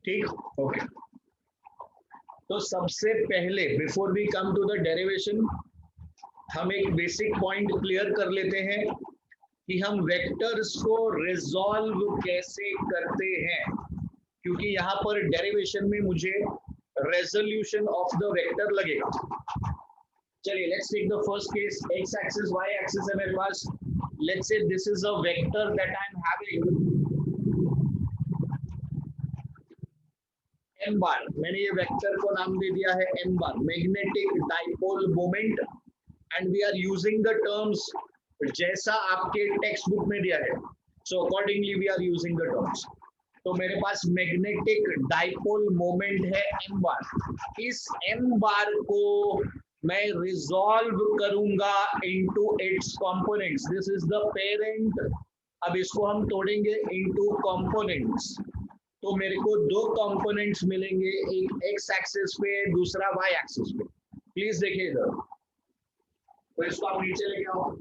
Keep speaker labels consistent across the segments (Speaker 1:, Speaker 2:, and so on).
Speaker 1: ठीक, ओके। तो सबसे पहले before we come to the derivation, हम एक बेसिक पॉइंट क्लियर कर लेते हैं कि हम वेक्टर्स को रिजॉल्व कैसे करते हैं, क्योंकि यहाँ पर डेरिवेशन में मुझे रेजोल्यूशन ऑफ द वेक्टर लगेगा। चलिए let's take the first case, x axis y axis है मेरे पास। Let's say this is a vector that I am having m bar. मैंने ये वेक्टर को नाम दे दिया है m bar, magnetic dipole moment, and we are using the terms जैसा आपके टेक्स्ट बुक में दिया है, so accordingly we are using the terms. तो मेरे पास मैग्नेटिक डाइपोल मोमेंट है m बार। इस m बार को मैं रिजॉल्व करूंगा into its components. This is the parent. अब इसको हम तोड़ेंगे इनटू कंपोनेंट्स, तो मेरे को दो कंपोनेंट्स मिलेंगे, एक एक्स एक्सिस पे, दूसरा वाई एक्सिस पे। प्लीज देखिए इधर, तो इसको आप नीचे लेके आओ।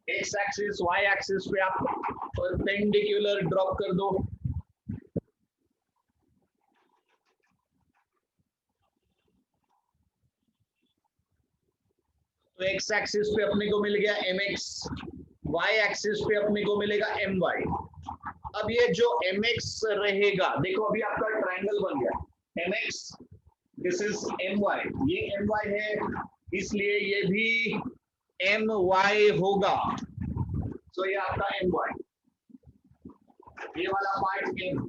Speaker 1: एक्स एक्सिस वाई एक्सिस पे आप परपेंडिकुलर ड्रॉप कर दो। तो एक्स एक्सिस पे अपने को मिल गया mx, वाई एक्सिस पे अपने को मिलेगा my। अब ये जो mx रहेगा, देखो अभी आपका ट्रायंगल बन गया, mx दिस इज my, ये my है, इसलिए ये भी my होगा। तो ये आपका my, ये वाला पार्ट m।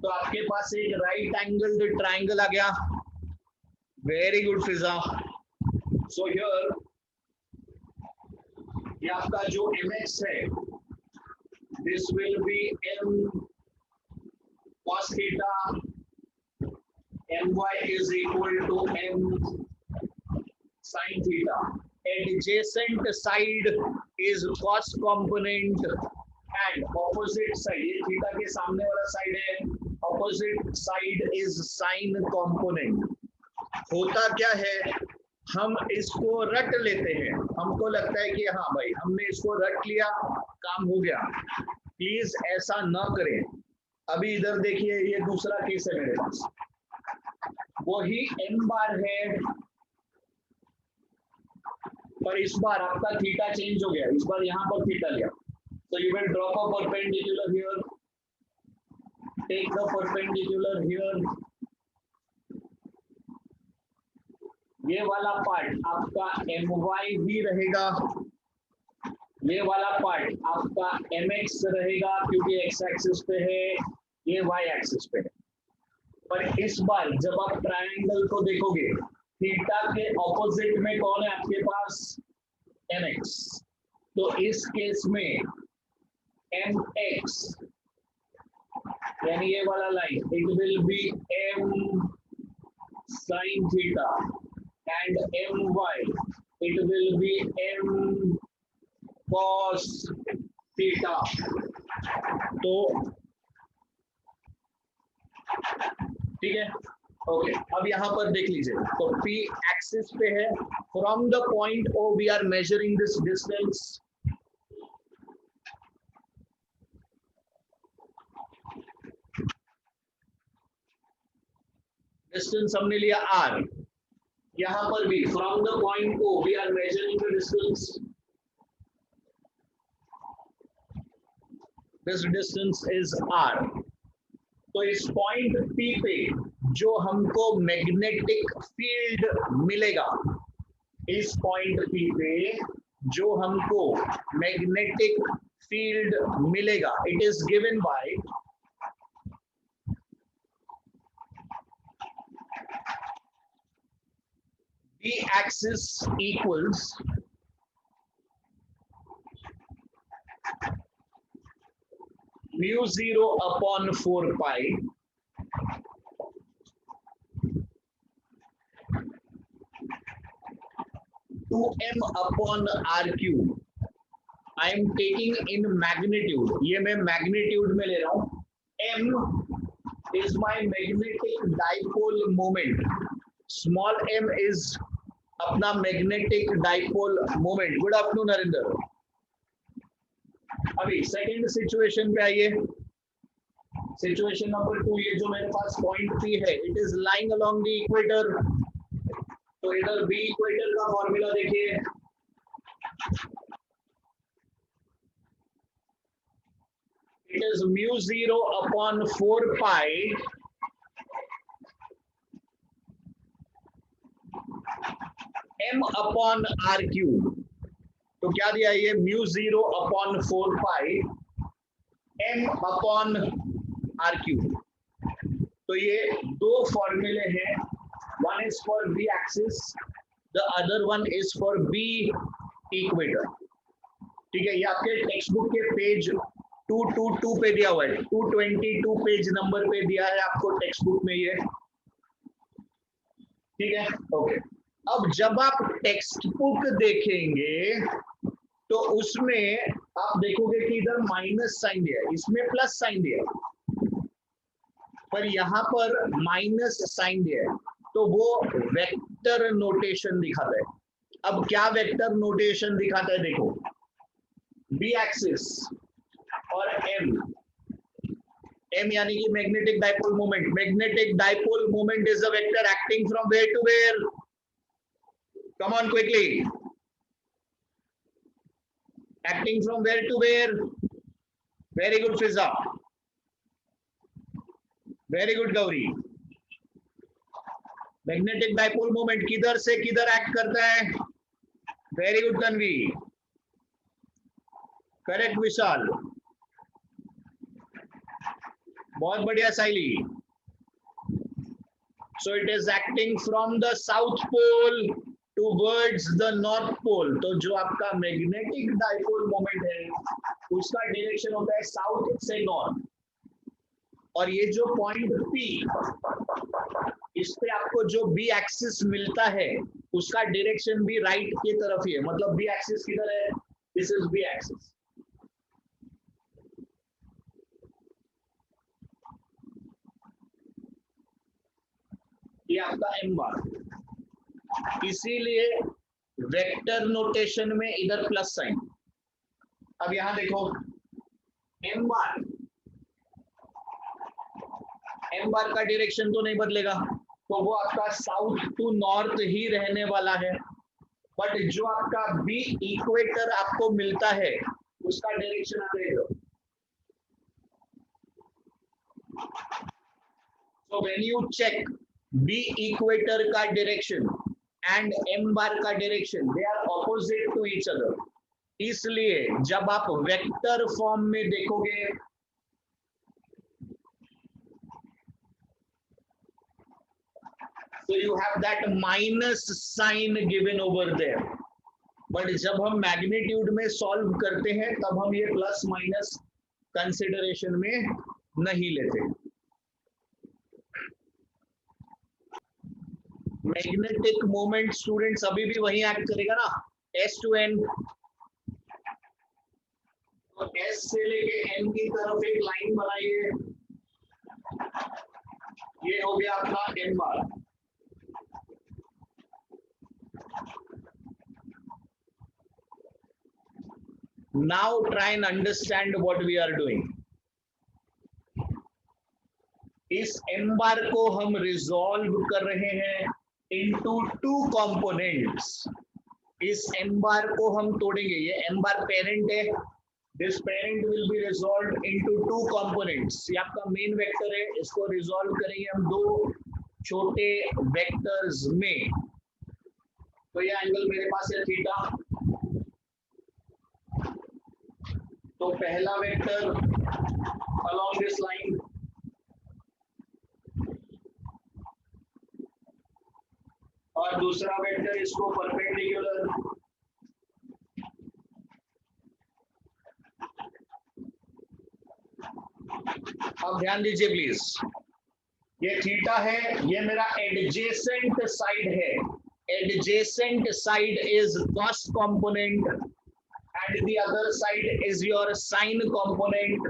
Speaker 1: तो आपके पास एक राइट एंगल ट्रायंगल आ गया। Very good Fiza. So here ये आपका जो mx है, this will be m cos theta, my is equal to m sin theta. Adjacent side is cos component and opposite side, ये theta के सामने वाला side है, opposite side is sin component। होता क्या है, हम इसको रट लेते हैं, हमको लगता है कि हाँ भाई हमने इसको रट लिया, काम हो गया। प्लीज ऐसा ना करें। अभी इधर देखिए, ये दूसरा केस है मेरे पास, वही m बार है, पर इस बार आपका थीटा चेंज हो गया, इस बार यहाँ पर थीटा लिया। So you will drop a perpendicular here, take the perpendicular here, ये वाला पार्ट आपका my भी रहेगा, ये वाला पार्ट आपका mx रहेगा क्योंकि x एक्सिस पे है, ये y एक्सिस पे है। पर इस बार जब आप ट्रायंगल को देखोगे, थीटा के ऑपोजिट में कौन है आपके पास, mx। तो इस केस में mx यानी ये वाला line, it will be m sin theta and my it will be m cos theta। तो ठीक है, ओके। अब यहाँ पर देख लीजिए, तो p एक्सिस पे है, from the point o we are measuring this distance. Distance हमने लिया r, यहाँ पर भी from the point o we are measuring the distance, this distance is r। तो इस पॉइंट P पे जो हमको मैग्नेटिक फील्ड मिलेगा, इस पॉइंट P पे जो हमको मैग्नेटिक फील्ड मिलेगा, it is given by B axis equals mu 0 upon 4 pi to m upon r cube। I am taking in magnitude, ये मैं magnitude में ले रहा हूँ। m is my magnetic dipole moment, small m is अपना magnetic dipole moment. Good afternoon Narendra. अभी second situation पे आइए। सिचुएशन नंबर 2, ये जो मेरे पास पॉइंट पी है, it is lying along the equator. तो इधर बी इक्वेटर का फॉर्मूला देखिए, it is mu 0 upon 4 pi m upon r cube. तो क्या दिया, ये mu 0 upon 4 pi m upon r cube. तो ये दो फॉर्मूले हैं, one is for B axis, the other one is for B equator. ठीक है, ये आपके टेक्स्ट बुक के पेज 222 पे दिया हुआ है, 222 पेज नंबर पे दिया है आपको टेक्स्ट बुक में ये। ठीक है, ओके। अब जब आप टेक्स्ट बुक देखेंगे तो उसमें आप देखोगे कि इधर माइनस साइन दिया है, इसमें प्लस साइन दिया है, पर यहाँ पर माइनस साइन दिया है, तो वो वेक्टर नोटेशन दिखाता है। अब क्या वेक्टर नोटेशन दिखाता है, देखो, बी एक्सिस और m यानी कि magnetic dipole moment. Magnetic dipole moment is a vector acting from where to where. Come on quickly, acting from where to where. Very good Fiza, very good Gauri. Magnetic dipole moment किधर से किधर act करता है? Very good Tanvi, correct Vishal, बहुत बढ़िया Saili. So it is acting from the south pole towards the north pole. तो जो आपका मैग्नेटिक डाइपोल मोमेंट है उसका डायरेक्शन होता है साउथ से नॉर्थ, और ये जो पॉइंट P, इस पे आपको जो बी एक्सिस मिलता है उसका डायरेक्शन भी राइट की तरफ ही है। मतलब बी एक्सिस किधर है? This is B axis. ये आपका m बार, इसीलिए वेक्टर नोटेशन में इधर प्लस साइन। अब यहां देखो, m बार का डायरेक्शन तो नहीं बदलेगा, तो वो आपका साउथ टू नॉर्थ ही रहने वाला है। बट जो आपका बी इक्वेटर आपको मिलता है उसका डायरेक्शन आप देख लो। So when you check B equator का डायरेक्शन एंड M बार का direction, they are opposite to each other। इसलिए जब आप वेक्टर फॉर्म में देखोगे so you have that minus sign given over there। But जब हम मैग्नीट्यूड में सॉल्व करते हैं तब हम ये प्लस माइनस कंसिडरेशन में नहीं लेते। मैग्नेटिक मोमेंट स्टूडेंट्स अभी भी वही एक्ट करेगा ना, S to N। तो S से लेके N की तरफ एक लाइन बनाइए, ये हो गया आपका M bar. Now try and understand what we are doing। इस M बार को हम रिजॉल्व कर रहे हैं into two components। इस M बार को हम तोड़ेंगे, ये M बार पेरेंट है, this parent will be resolve into two components। ये आपका मेन वेक्टर है, इसको रिजॉल्व करेंगे हम दो छोटे वेक्टर्स में। तो ये एंगल मेरे पास है थीटा। तो पहला वेक्टर along this line, और दूसरा वेक्टर इसको परपेंडिकुलर। अब ध्यान दीजिए प्लीज, ये थीटा है, ये मेरा एडजेसेंट साइड है। Adjacent side is cos component and the other side is your sign component.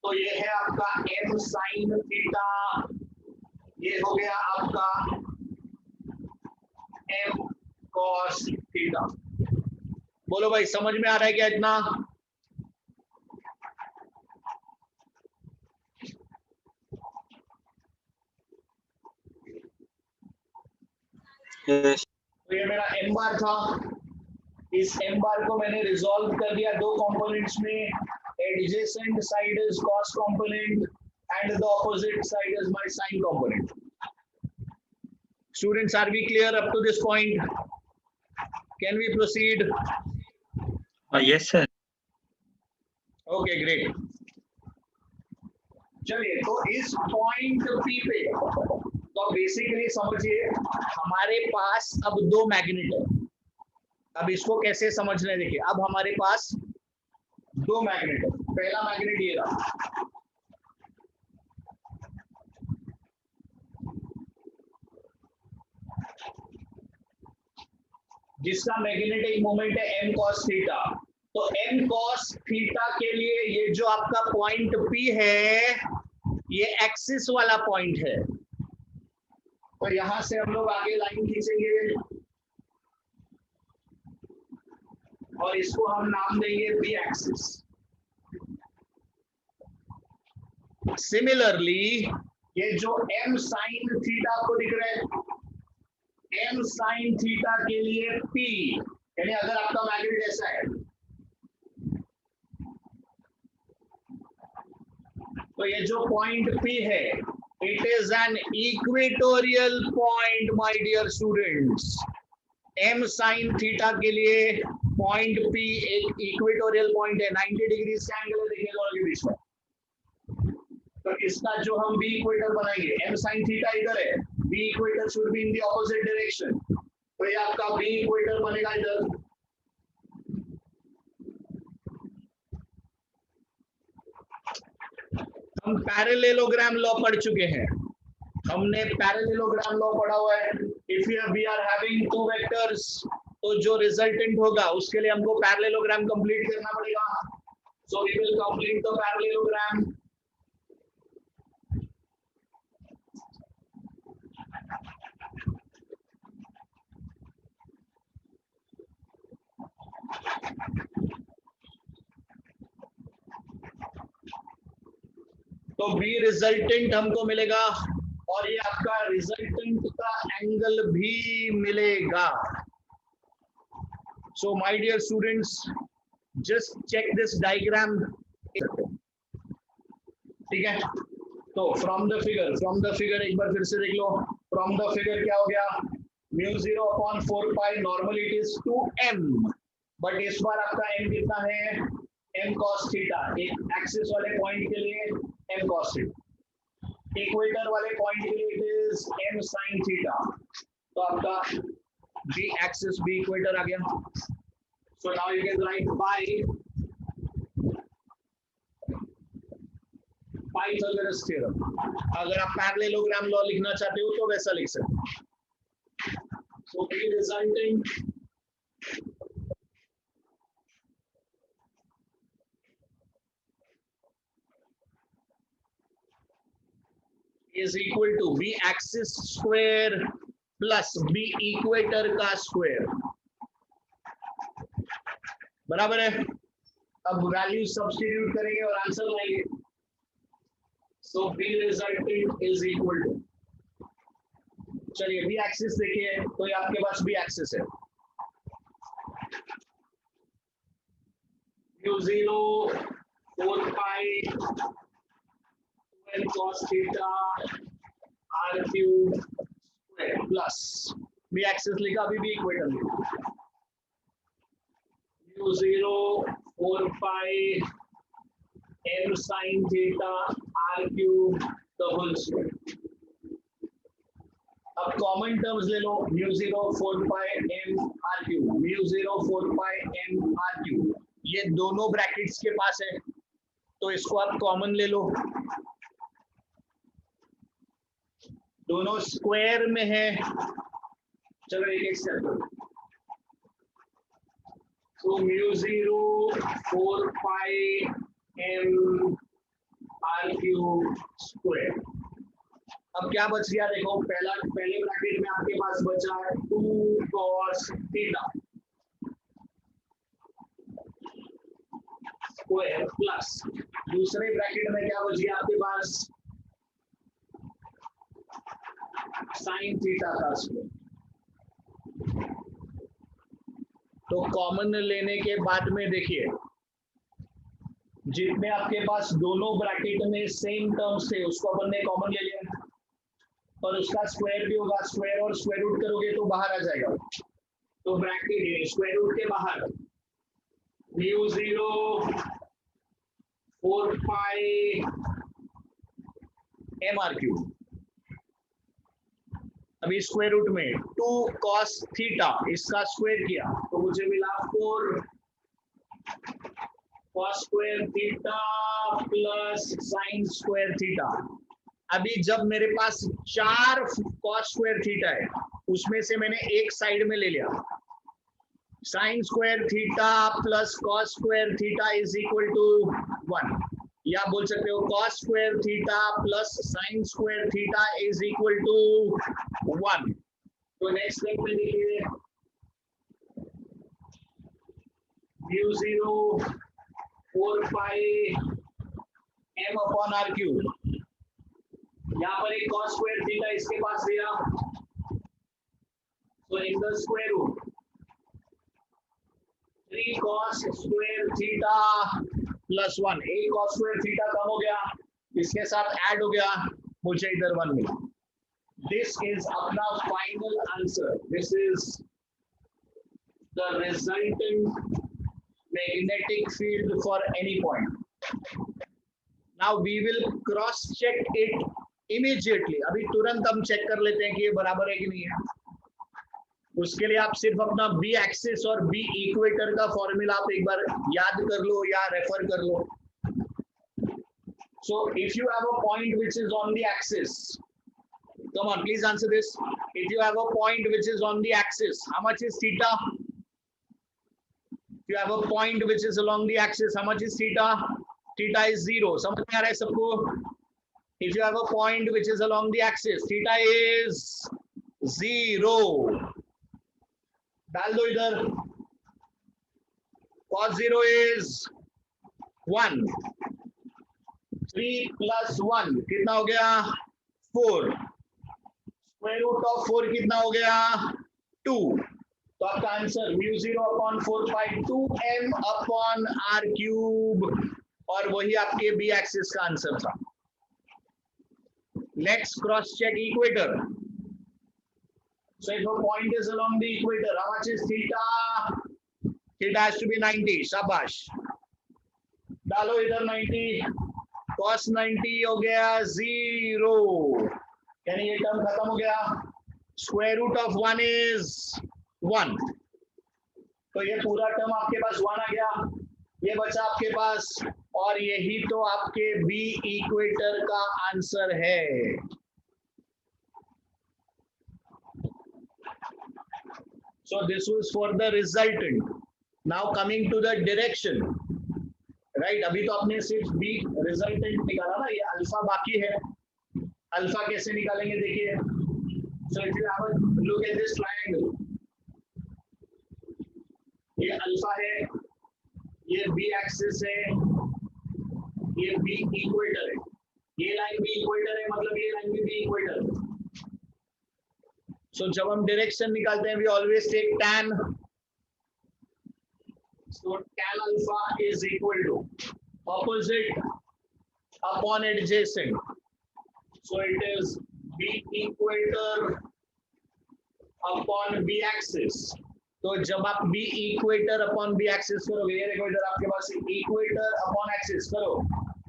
Speaker 1: तो ये है आपका m साइन थीटा, ये हो गया आपका m cos थीटा। बोलो भाई, समझ में आ रहा है क्या इतना?
Speaker 2: Yes.
Speaker 1: तो ये मेरा m बार था, इस m बार को मैंने रिजॉल्व कर दिया दो कंपोनेंट्स में, adjacent side is cos component and the opposite side is my sign component. Students, are we clear up to this point? Can we proceed?
Speaker 2: Yes, sir.
Speaker 1: Okay, great. चलिए, तो इस point P पे तो basically समझिए हमारे पास अब दो magnet है. अब इसको कैसे समझना है, देखिए अब हमारे पास दो मैग्नेट है. पहला मैग्नेट ये रहा, जिसका मैग्नेटिक मोमेंट है m cos थीटा. तो m cos थीटा के लिए ये जो आपका पॉइंट P है ये एक्सिस वाला पॉइंट है. तो यहां से हम लोग आगे लाइन खींचेंगे और इसको हम नाम देंगे B एक्सिस. सिमिलरली ये जो m साइन थीटा आपको दिख रहा है, m साइन थीटा के लिए P, यानी अगर आपका मैग्नेट ऐसा है तो ये जो पॉइंट P है it is an equatorial point my dear students. m sine theta के लिए पॉइंट P एक इक्वेटोरियल पॉइंट है. 90 डिग्री का एंगल है देखिए दोनों के बीच में. तो इसका जो हम B इक्वेटर बनाएंगे, m साइन थीटा इधर है, B equator should be in the opposite direction. तो ये आपका B इक्वेटर बनेगा इधर. हम पैरेललोग्राम लॉ पढ़ चुके हैं, हमने पैरेललोग्राम लॉ पढ़ा हुआ है. If we are having two vectors तो जो रिजल्टेंट होगा उसके लिए हमको पैरेललोग्राम कंप्लीट करना पड़ेगा. So we will complete the parallelogram. तो B रिजल्टेंट हमको मिलेगा और ये आपका रिजल्टेंट का एंगल भी मिलेगा. So my dear students, just check this diagram. ठीक है, तो फ्रॉम द फिगर एक बार फिर से देख लो. फ्रॉम द फिगर क्या हो गया, μ0/4 pi, normally it is 2m, but इस बार आपका m कितना है, m cos थीटा. एक एक्सिस वाले पॉइंट के लिए m cos थीटा, इक्वेटर वाले पॉइंट के लिए it is m sin theta. तो आपका b एक्सिस b इक्वेटर आ गया. So now you can write Pythagoras theorem. अगर आप पैरेललोग्राम लॉ लिखना चाहते हो तो वैसा लिख सकते हो. So B resultant is equal to B axis square plus B equator का स्क्वायर. बराबर है. अब वैल्यू सब्स्टिट्यूट करेंगे और आंसर लाएंगे. So B resultant is equal to, चलिए B एक्सिस देखिए, तो ये आपके पास B एक्सिस है, μ0/4 pi 2n cos theta r cube square plus B axis लिखा, अभी B इक्वेटर लिखा, μ0/4 pi m sin theta r cube the whole square. अब कॉमन टर्म्स ले लो, μ0/4 pi m r cube, μ0/4 pi m r cube, ये दोनों brackets के पास है तो इसको आप कॉमन ले लो. दोनों स्क्वायर में है. चलो एक एक स्टेप करो. तो μ0/4 pi m r cube square. अब क्या बच गया देखो, पहले ब्रैकेट में आपके पास बचा है 2 cos थीटा स्क्वायर प्लस दूसरे ब्रैकेट में क्या बच गया आपके पास, sin थीटा का स्क्वायर. तो कॉमन लेने के बाद में देखिए जितने आपके पास दोनों ब्रैकेट में सेम टर्म्स थे उसको अपन ने कॉमन ले लिया और उसका स्क्वायर भी होगा, स्क्वायर और स्क्वायर रूट करोगे तो बाहर आ जाएगा। तो ब्रैकेट स्क्वायर रूट के बाहर म्यू 0 4 पाई एम आर क्यूब। अभी स्क्वायर रूट में 2 cos थीटा इसका स्क्वायर किया तो मुझे मिला 4 cos square theta plus sine square theta. अभी जब मेरे पास 4 cos स्क्वायर थीटा है उसमें से मैंने एक साइड में ले लिया, sine square theta plus cos square theta is equal to 1, या बोल सकते हो cos square theta plus sine square theta is equal to 1। तो नेक्स्ट स्टेप में देखिए mu 0 4 pi m upon r cube. यहाँ पर एक cos स्क्वायर थीटा इसके पास दिया, तो in the square root 3 cos square theta plus 1, एक cos स्क्वायर थीटा कम हो गया इसके साथ ऐड हो गया, मुझे इधर 1 मिला। दिस इज अपना final answer, this is the resultant magnetic field for any point. Now we will cross check it immediately. अभी तुरंत हम चेक कर लेते हैं कि ये बराबर है कि नहीं है। उसके लिए आप सिर्फ अपना b एक्सिस और b इक्वेटर का फॉर्मूला आप एक बार याद कर लो या रेफर कर लो। So if you have a point which is on the axis, come on, please answer this. If you have a point which is on the axis, how much is theta? If you have a point which is along the axis, how much is theta? Theta is 0. समझ में आ रहा है सबको? If you have a point which is along the axis, theta is 0. डाल दो इधर। Cos 0 is 1. 3 plus 1 कितना हो गया? 4. Square root of 4 कितना हो गया? 2. तो आपका answer mu 0 upon 4 pi 2m upon r cube, और वही आपके b एक्सिस का आंसर था। Let's cross check equator. So if a point is along the equator, how much is theta? Theta has to be 90. शाबाश, डालो इधर 90, cos 90 हो गया 0, यानी ये टर्म खत्म हो गया। स्क्वायर रूट ऑफ 1 इज 1, तो ये पूरा टर्म आपके पास 1 आ गया, ये बचा आपके पास, और यही तो आपके बी इक्वेटर का आंसर है। So this was for the resultant. Now coming to the direction, right? अभी तो आपने सिर्फ बी रिजल्टेंट निकाला ना, ये अल्फा बाकी है। अल्फा कैसे निकालेंगे देखिए। So if you have a look at this triangle, ये अल्फा है, ये बी एक्सिस है, ये बी इक्वेटर है, ये लाइन बी इक्वेटर है, मतलब ये लाइन भी बी इक्वेटर है। सो जब हम डायरेक्शन निकालते हैं we always take tan, so tan alpha is equal to opposite upon adjacent, so it is b equator upon b axis। तो जब आप b equator upon b axis करोगे, ये देखो इधर आपके पास इक्वेटर अपॉन एक्सिस करो,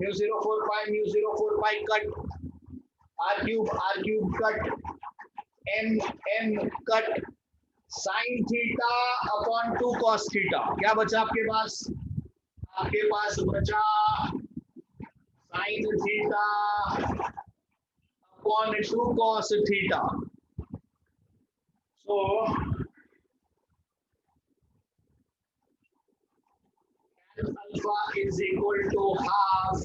Speaker 1: म्यू 0 4 पाई mu 0 4 pi cut, r cube cut, m cut, sine theta upon 2 cos theta. क्या बचा आपके पास? आपके पास बचा sine theta upon 2 cos theta. So alpha is equal to half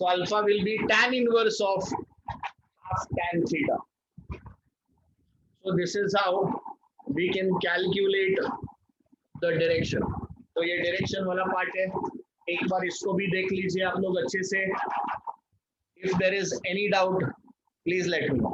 Speaker 1: so alpha will be tan inverse of half tan theta। So this is how we can calculate the direction। तो ये direction वाला part है, एक बार इसको भी देख लीजिए आप लोग अच्छे से। If there is any doubt, please let me know।